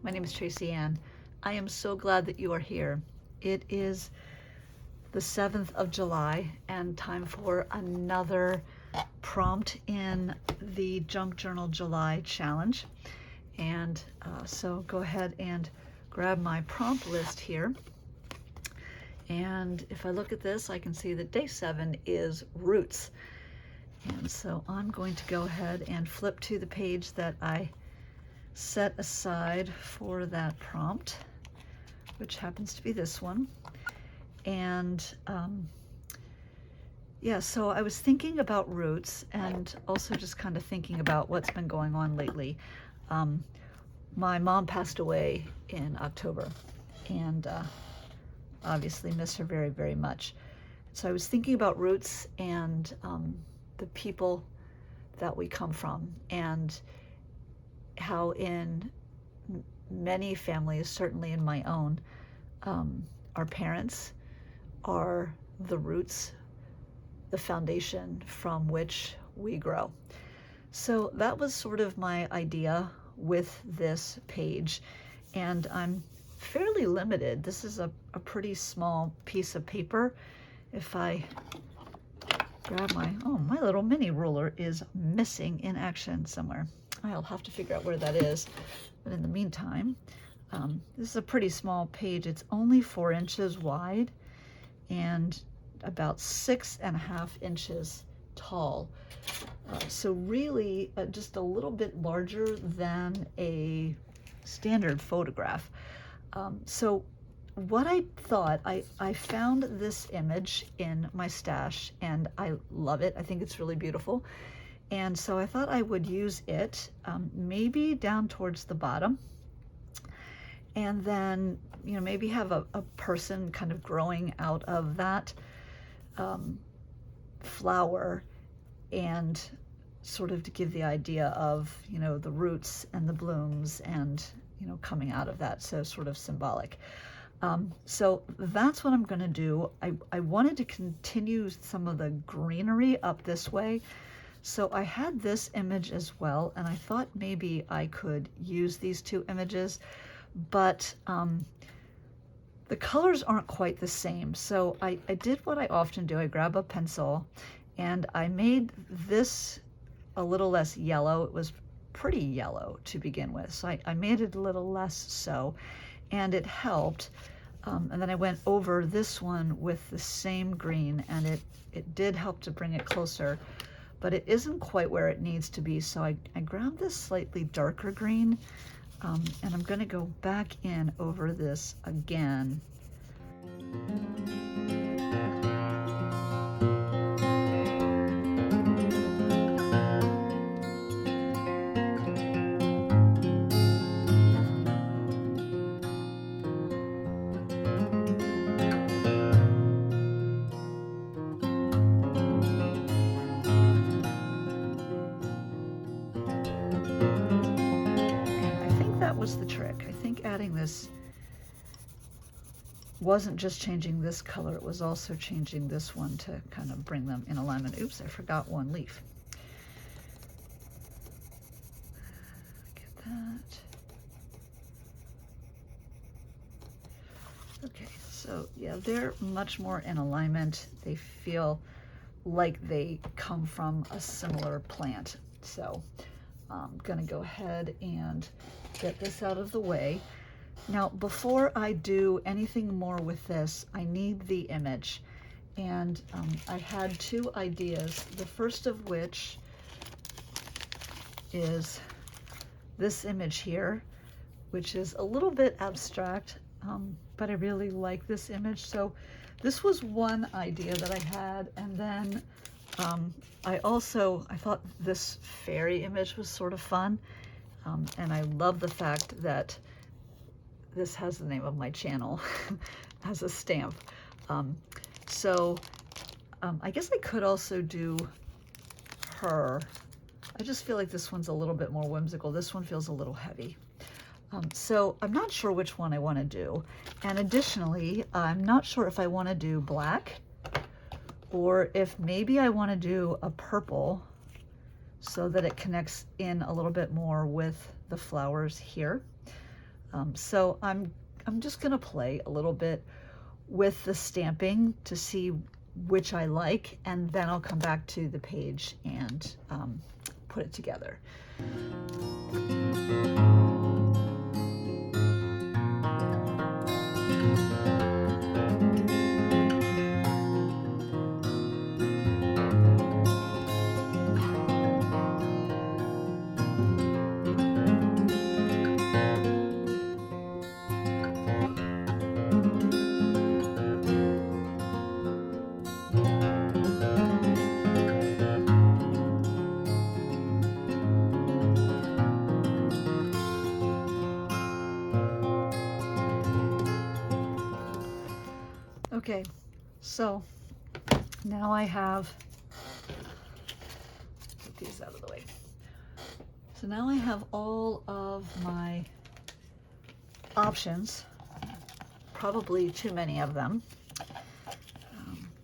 My name is Tracy Ann. I am so glad that you are here. It is the 7th of July and time for another prompt in the Junk Journal July Challenge. And so go ahead and grab my prompt list here. And if I look at this, I can see that day 7 is roots. And so I'm going to go ahead and flip to the page that I set aside for that prompt, which happens to be this one. And yeah, so I was thinking about roots and also just kind of thinking about what's been going on lately. My mom passed away in October, and obviously miss her very, very much. So I was thinking about roots and the people that we come from, and how in many families, certainly in my own, our parents are the roots, the foundation from which we grow. So that was sort of my idea with this page, and I'm fairly limited. This is a pretty small piece of paper. If I grab my little mini ruler is missing in action somewhere. I'll have to figure out where that is. But in the meantime, this is a pretty small page. It's only 4 inches wide and about 6.5 inches tall. So really just a little bit larger than a standard photograph. So what I thought, I found this image in my stash and I love it. I think it's really beautiful. And so I thought I would use it, maybe down towards the bottom, and then, you know, maybe have a person kind of growing out of that flower, and sort of to give the idea of, you know, the roots and the blooms and, you know, coming out of that, so sort of symbolic. So that's what I'm going to do. I wanted to continue some of the greenery up this way. So I had this image as well, and I thought maybe I could use these 2 images, but the colors aren't quite the same. So I did what I often do. I grab a pencil and I made this a little less yellow. It was pretty yellow to begin with. So I made it a little less so, and it helped. And then I went over this one with the same green, and it did help to bring it closer, but it isn't quite where it needs to be. So I grabbed this slightly darker green, and I'm gonna go back in over this again. Was the trick. I think adding this wasn't just changing this color, it was also changing this one to kind of bring them in alignment. Oops, I forgot one leaf. Get that. Okay, so yeah, they're much more in alignment. They feel like they come from a similar plant. So I'm gonna go ahead and get this out of the way. Now, before I do anything more with this, I need the image. And I had 2 ideas, the first of which is this image here, which is a little bit abstract, but I really like this image. So this was one idea that I had, and then I thought this fairy image was sort of fun, and I love the fact that this has the name of my channel as a stamp. I guess I could also do her. I just feel like this one's a little bit more whimsical. This one feels a little heavy. So I'm not sure which one I want to do. And additionally, I'm not sure if I want to do black or if maybe I want to do a purple so that it connects in a little bit more with the flowers here. So I'm just gonna play a little bit with the stamping to see which I like, and then I'll come back to the page and put it together. Okay, so now I have, get these out of the way. So now I have all of my options, probably too many of them,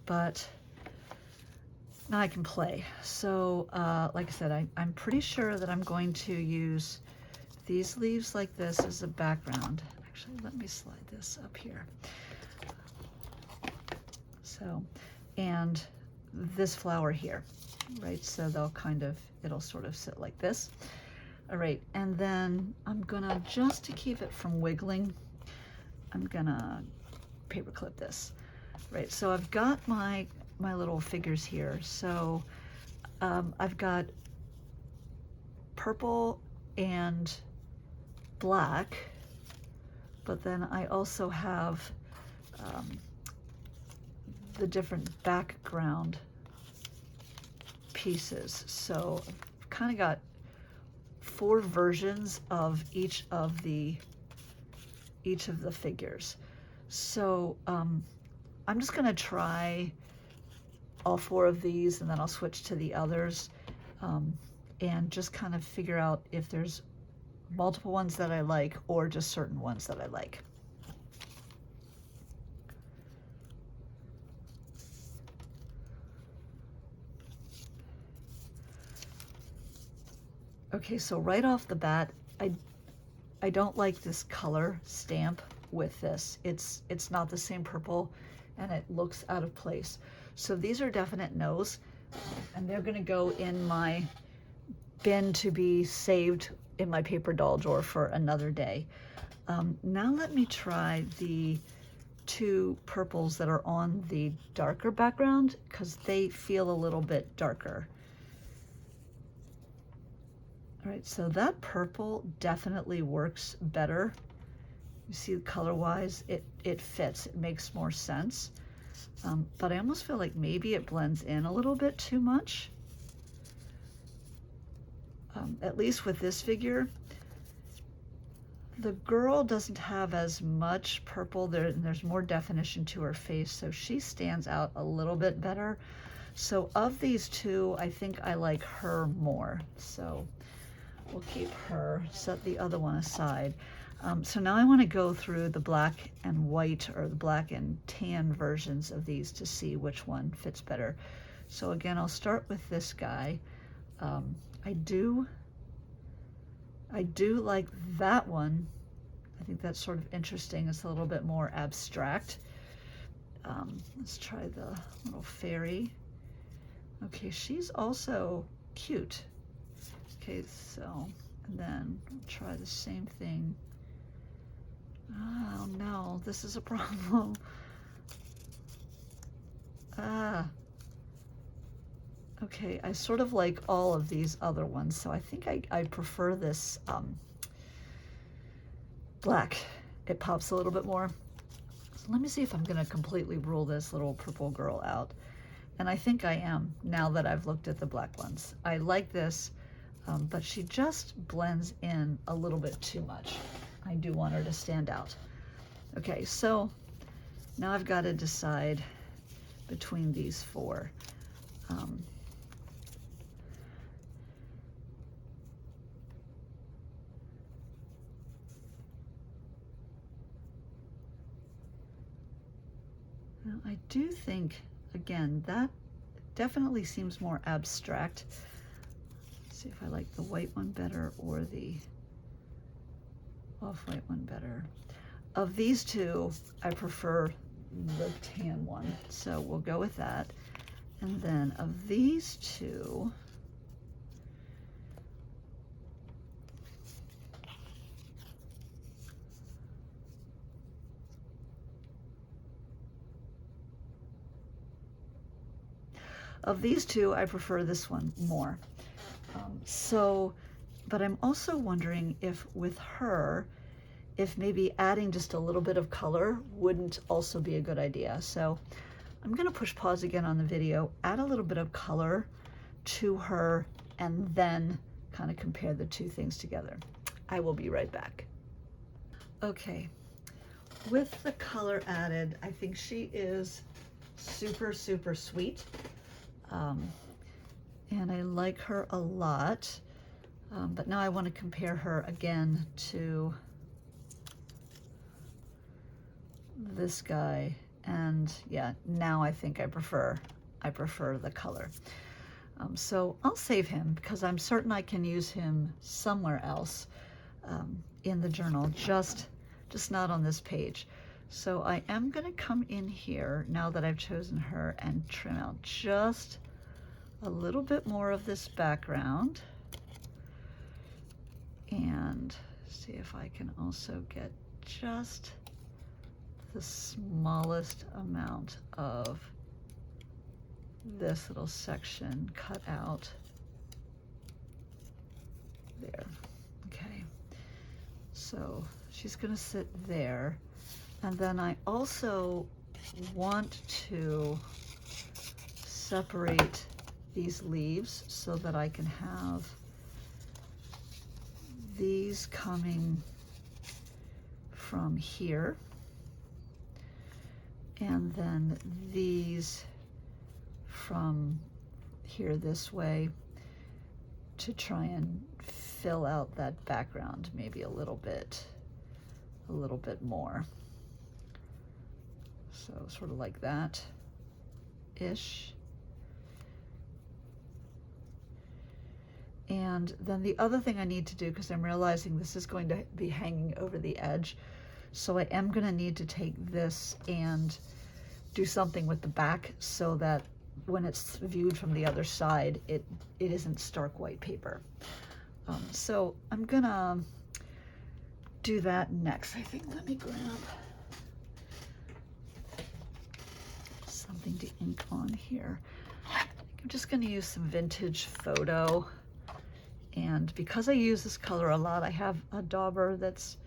but now I can play. So like I said, I'm pretty sure that I'm going to use these leaves like this as a background. Actually, let me slide this up here. So, and this flower here, right? So they'll kind of, it'll sort of sit like this. All right, and then I'm gonna, just to keep it from wiggling, I'm gonna paper clip this. Right, so I've got my little figures here. So I've got purple and black, but then I also have the different background pieces. So I've kind of got 4 versions of each of the figures. So I'm just gonna try all 4 of these, and then I'll switch to the others, and just kind of figure out if there's multiple ones that I like or just certain ones that I like. Okay, so right off the bat, I don't like this color stamp with this. It's not the same purple, and it looks out of place. So these are definite no's, and they're gonna go in my bin to be saved in my paper doll drawer for another day. Now let me try the 2 purples that are on the darker background, because they feel a little bit darker. All right, so that purple definitely works better. You see, color-wise, it fits, it makes more sense. But I almost feel like maybe it blends in a little bit too much. At least with this figure. The girl doesn't have as much purple, there's more definition to her face, so she stands out a little bit better. So of these 2, I think I like her more. So we'll keep her, set the other one aside. So now I want to go through the black and white, or the black and tan versions of these to see which one fits better. So again, I'll start with this guy. I do like that one. I think that's sort of interesting. It's a little bit more abstract. Let's try the little fairy. Okay, she's also cute. Okay, so, and then we'll try the same thing. Oh no, this is a problem. Okay, I sort of like all of these other ones, so I think I prefer this black. It pops a little bit more. So let me see if I'm gonna completely rule this little purple girl out. And I think I am, now that I've looked at the black ones. I like this, but she just blends in a little bit too much. I do want her to stand out. Okay, so now I've got to decide between these 4. Now I do think, again, that definitely seems more abstract. Let's see if I like the white one better or the off-white one better. Of these two, I prefer the tan one, so we'll go with that. And then of these two, I prefer this one more. But I'm also wondering if with her, if maybe adding just a little bit of color wouldn't also be a good idea. So I'm gonna push pause again on the video, add a little bit of color to her, and then kind of compare the two things together. I will be right back. Okay, with the color added, I think she is super, super sweet. And I like her a lot. But now I want to compare her again to this guy. And yeah, now I think I prefer the color. So I'll save him because I'm certain I can use him somewhere else in the journal, just not on this page. So I am going to come in here now that I've chosen her and trim out just a little bit more of this background and see if I can also get just the smallest amount of this little section cut out there. Okay, so she's gonna sit there, and then I also want to separate these leaves so that I can have these coming from here, and then these from here this way, to try and fill out that background maybe a little bit more. So sort of like that ish. And then the other thing I need to do, because I'm realizing this is going to be hanging over the edge, so I am going to need to take this and do something with the back so that when it's viewed from the other side, it isn't stark white paper. So I'm gonna do that next. I think, let me grab something to ink on here. I'm just gonna use some vintage photo. And because I use this color a lot, I have a dauber that's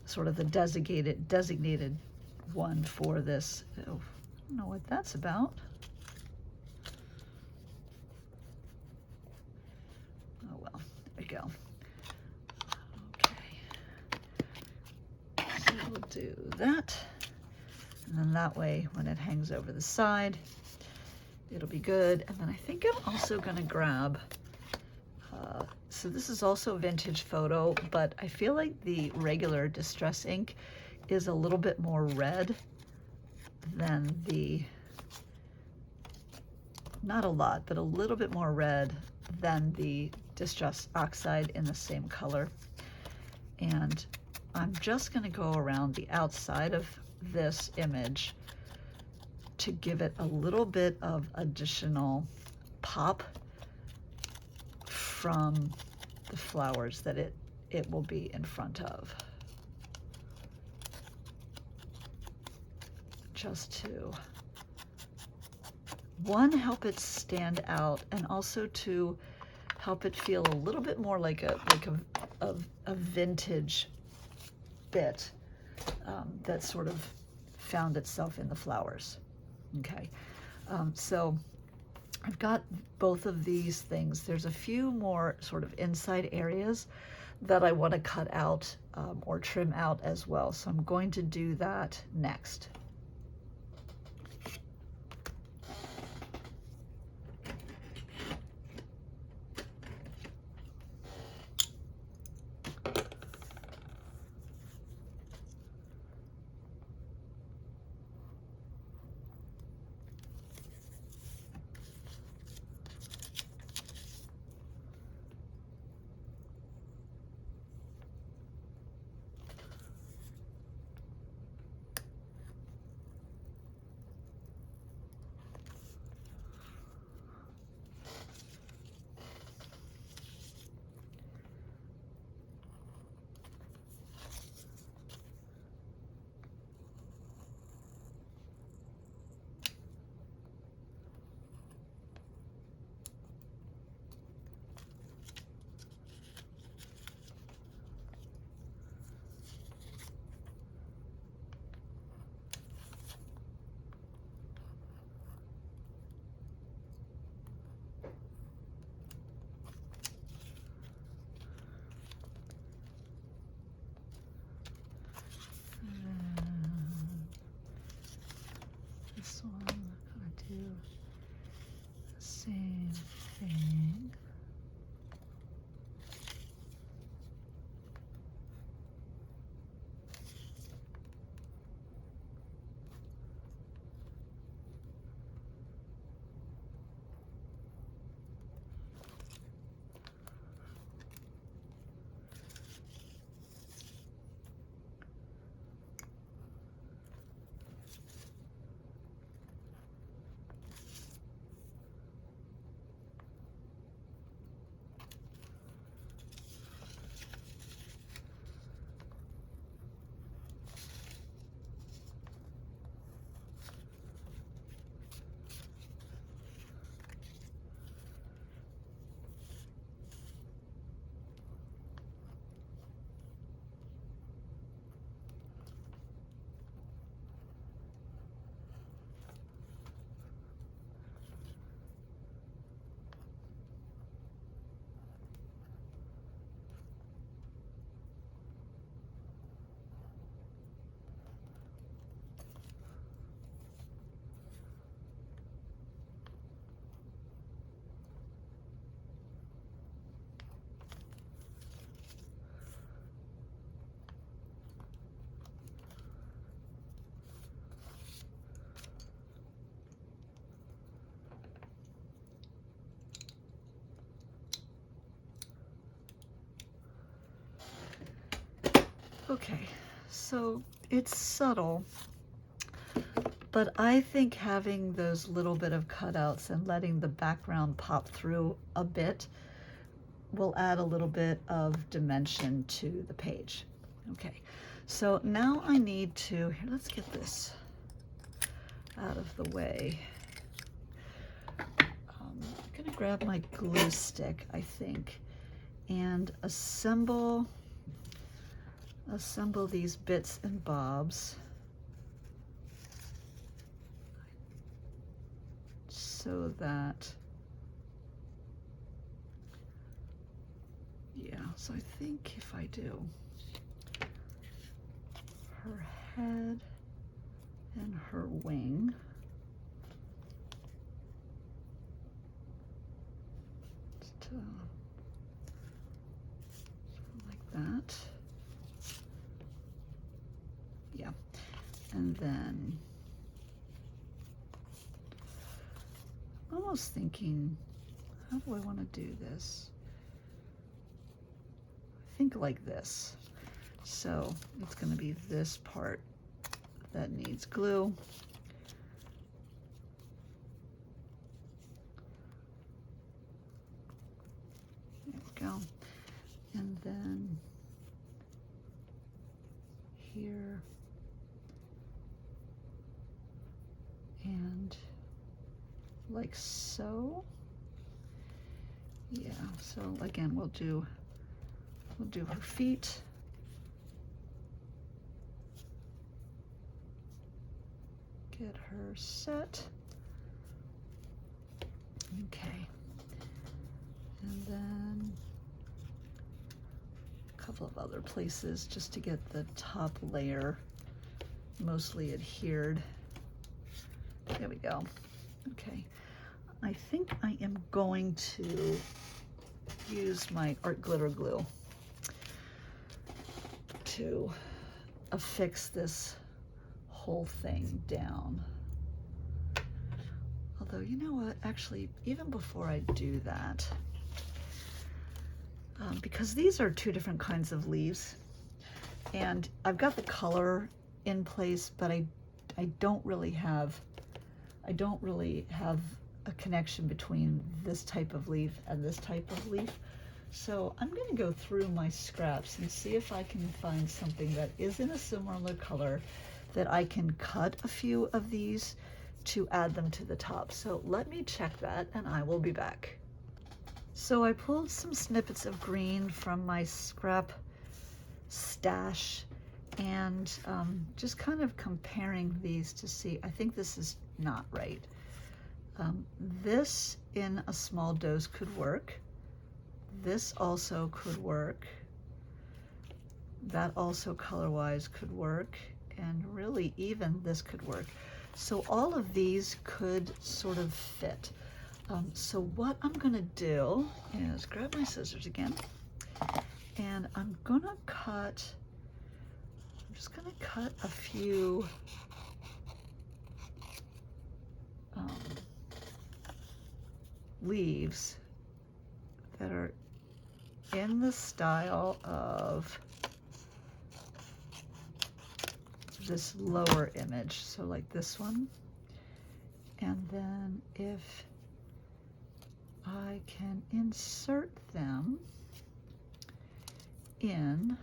sort of the designated one for this. Oh, I don't know what that's about. Oh well, there we go. Okay, so we'll do that. And then that way, when it hangs over the side, it'll be good. And then I think I'm also gonna grab, so this is also vintage photo, but I feel like the regular Distress ink is a little bit more red than the, not a lot, but a little bit more red than the Distress Oxide in the same color. And I'm just gonna go around the outside of this image to give it a little bit of additional pop from the flowers that it will be in front of. Just to, one, help it stand out, and also to help it feel a little bit more like a vintage bit that sort of found itself in the flowers. Okay, so I've got both of these things. There's a few more sort of inside areas that I want to cut out or trim out as well. So I'm going to do that next. Okay, so it's subtle, but I think having those little bit of cutouts and letting the background pop through a bit will add a little bit of dimension to the page. Okay, so now I need to, here, let's get this out of the way. I'm gonna grab my glue stick, I think, and assemble these bits and bobs so that, yeah, so I think if I do her head and her wing, just, like that. Yeah, and then almost thinking, how do I want to do this? I think like this. So it's going to be this part that needs glue. There we go. And then here and like so. Yeah, so again, we'll do her feet. Get her set. Okay. And then a couple of other places just to get the top layer mostly adhered. There we go. Okay. I think I am going to use my art glitter glue to affix this whole thing down. Although, you know what, actually, even before I do that, because these are two different kinds of leaves, and I've got the color in place, but I don't really have a connection between this type of leaf and this type of leaf. So I'm going to go through my scraps and see if I can find something that is in a similar color that I can cut a few of these to add them to the top. So let me check that and I will be back. So I pulled some snippets of green from my scrap stash and just kind of comparing these to see. I think this is not right. This in a small dose could work. This also could work. That also color-wise could work. And really even this could work. So all of these could sort of fit. So what I'm gonna do is grab my scissors again, and I'm just gonna cut a few leaves that are in the style of this lower image, so like this one. And then if I can insert them in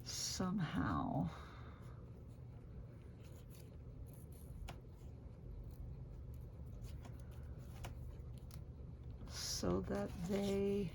somehow, so that they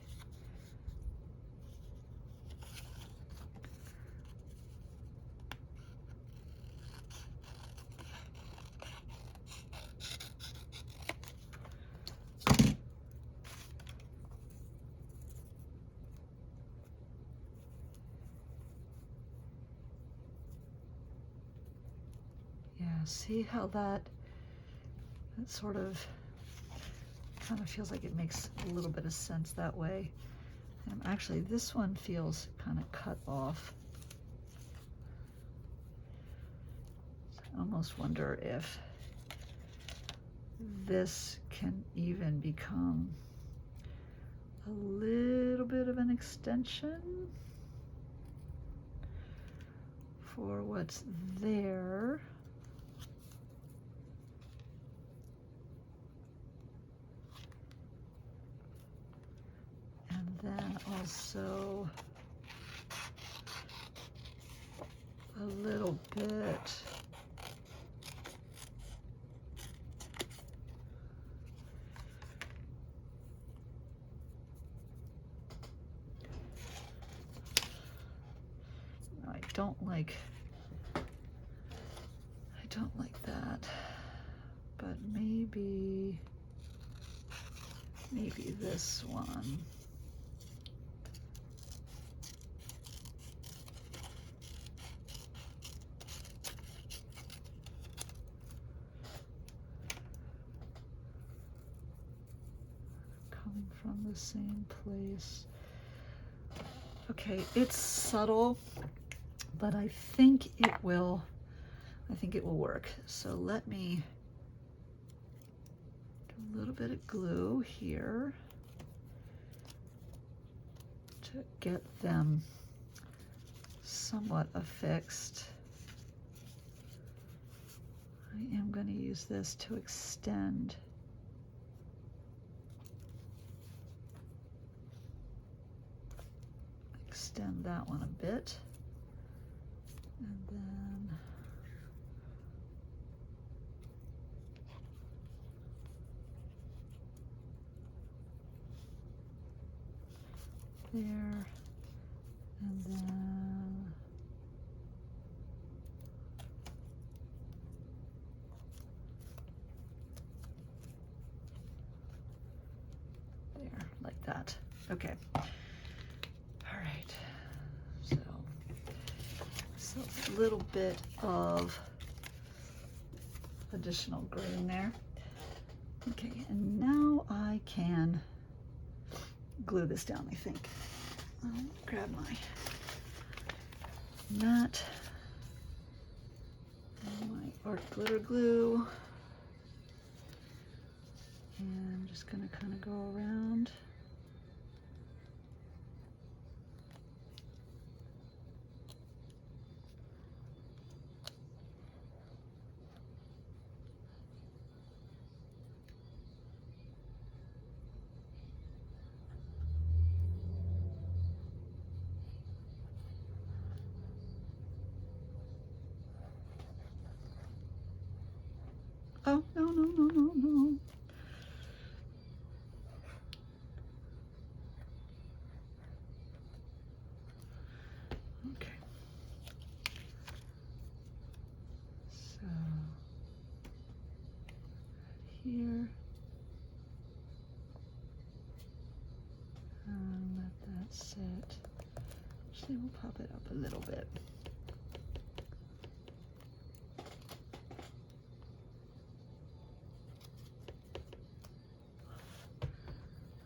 see how that sort of kind of feels like it makes a little bit of sense that way. And actually this one feels kind of cut off. So I almost wonder if this can even become a little bit of an extension for what's there. And then also a little bit I don't like that, but maybe this one. Coming from the same place. Okay, it's subtle, but I think it will work. So let me do a little bit of glue here to get them somewhat affixed. I am going to use this to extend that one a bit, and then there, and then there, like that. Okay. All right. So a little bit of additional green there. Okay, and now I can glue this down, I think. I'll grab my mat and my art glitter glue, and I'm just going to kind of go around. Oh, no. Okay. So, here. Let that sit. Actually, we'll pop it up a little bit.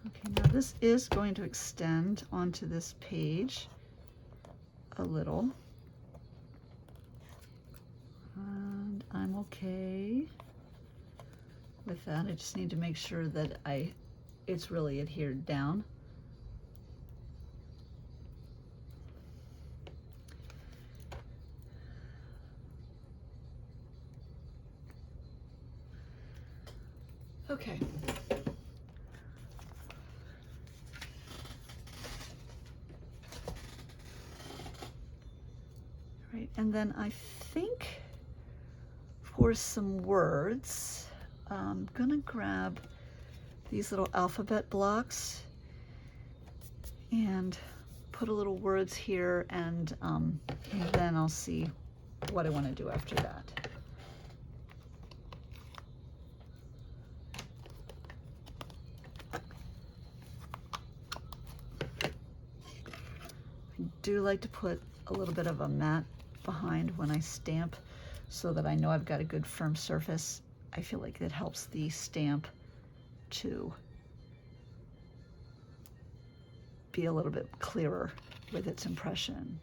Okay, now this is going to extend onto this page a little, and I'm okay with that. I just need to make sure that it's really adhered down. Okay. Right, and then I think for some words, I'm gonna grab these little alphabet blocks and put a little words here, and then I'll see what I want to do after that. I do like to put a little bit of a mat behind when I stamp so that I know I've got a good firm surface. I feel like it helps the stamp to be a little bit clearer with its impression.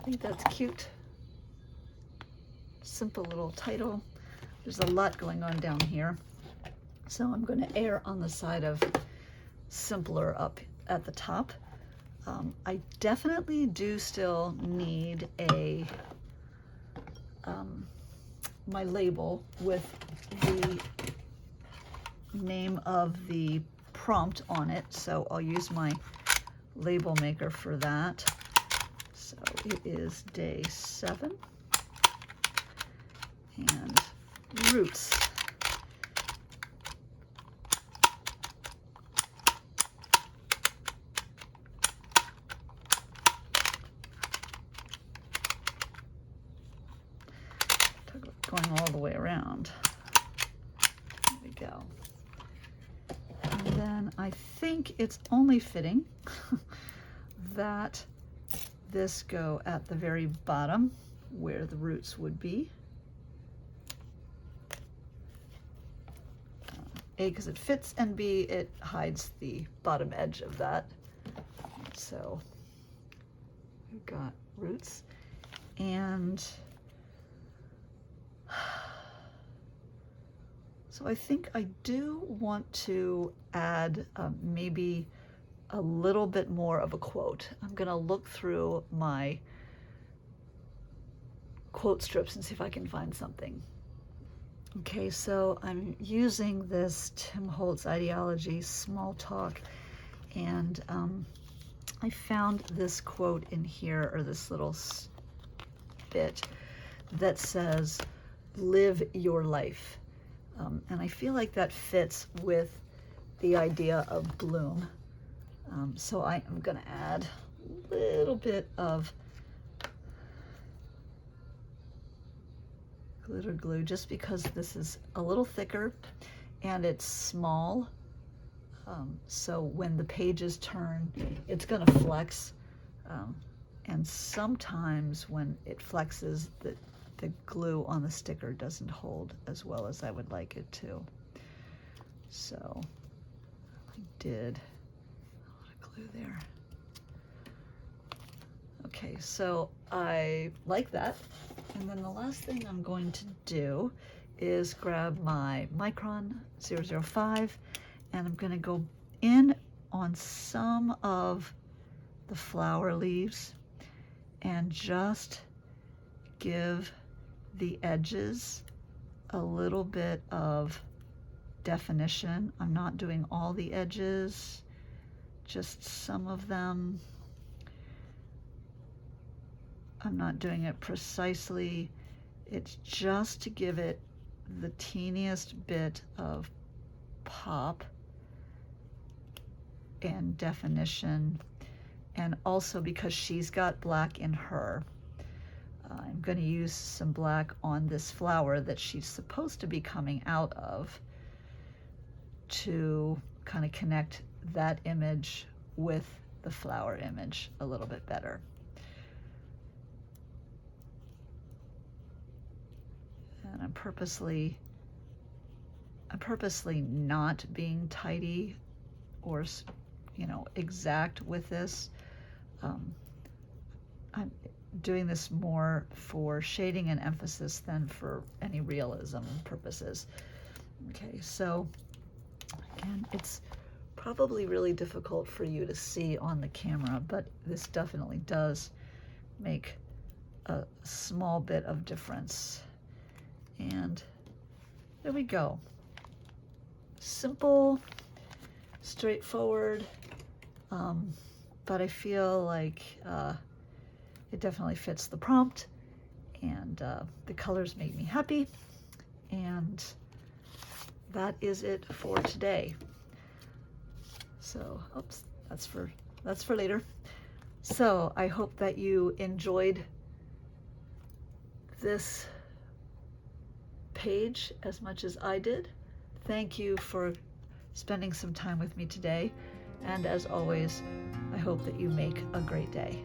think that's cute. Simple little title. There's a lot going on down here, so I'm going to err on the side of simpler up at the top. I definitely do still need a my label with the name of the prompt on it, so I'll use my label maker for that. So it is day 7 and roots. Going all the way around. There we go. And then I think it's only fitting that this go at the very bottom where the roots would be. A, because it fits, and B, it hides the bottom edge of that. So we've got roots, and so I think I do want to add maybe a little bit more of a quote. I'm going to look through my quote strips and see if I can find something. Okay, so I'm using this Tim Holtz Ideology Small Talk, and I found this quote in here, or this little bit that says, "Live your life." And I feel like that fits with the idea of bloom. So I am going to add a little bit of glitter glue, just because this is a little thicker and it's small. So when the pages turn, it's going to flex. And sometimes when it flexes, the glue on the sticker doesn't hold as well as I would like it to. So I did a lot of glue there. Okay, so I like that. And then the last thing I'm going to do is grab my Micron 005, and I'm going to go in on some of the flower leaves and just give the edges a little bit of definition. I'm not doing all the edges, just some of them. I'm not doing it precisely. It's just to give it the teeniest bit of pop and definition, and also because she's got black in her, I'm going to use some black on this flower that she's supposed to be coming out of to kind of connect that image with the flower image a little bit better. And I'm purposely not being tidy or, exact with this. I'm doing this more for shading and emphasis than for any realism purposes. Okay, so again, it's probably really difficult for you to see on the camera, but this definitely does make a small bit of difference. And there we go. Simple, straightforward, but I feel like it definitely fits the prompt, and the colors make me happy, and that is it for today. So, oops, that's for later. So I hope that you enjoyed this page as much as I did. Thank you for spending some time with me today, and as always, I hope that you make a great day.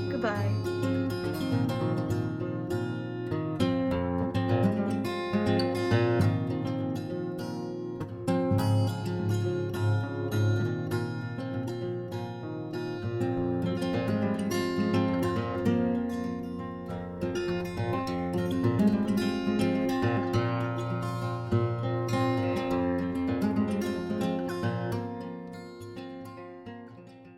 Goodbye.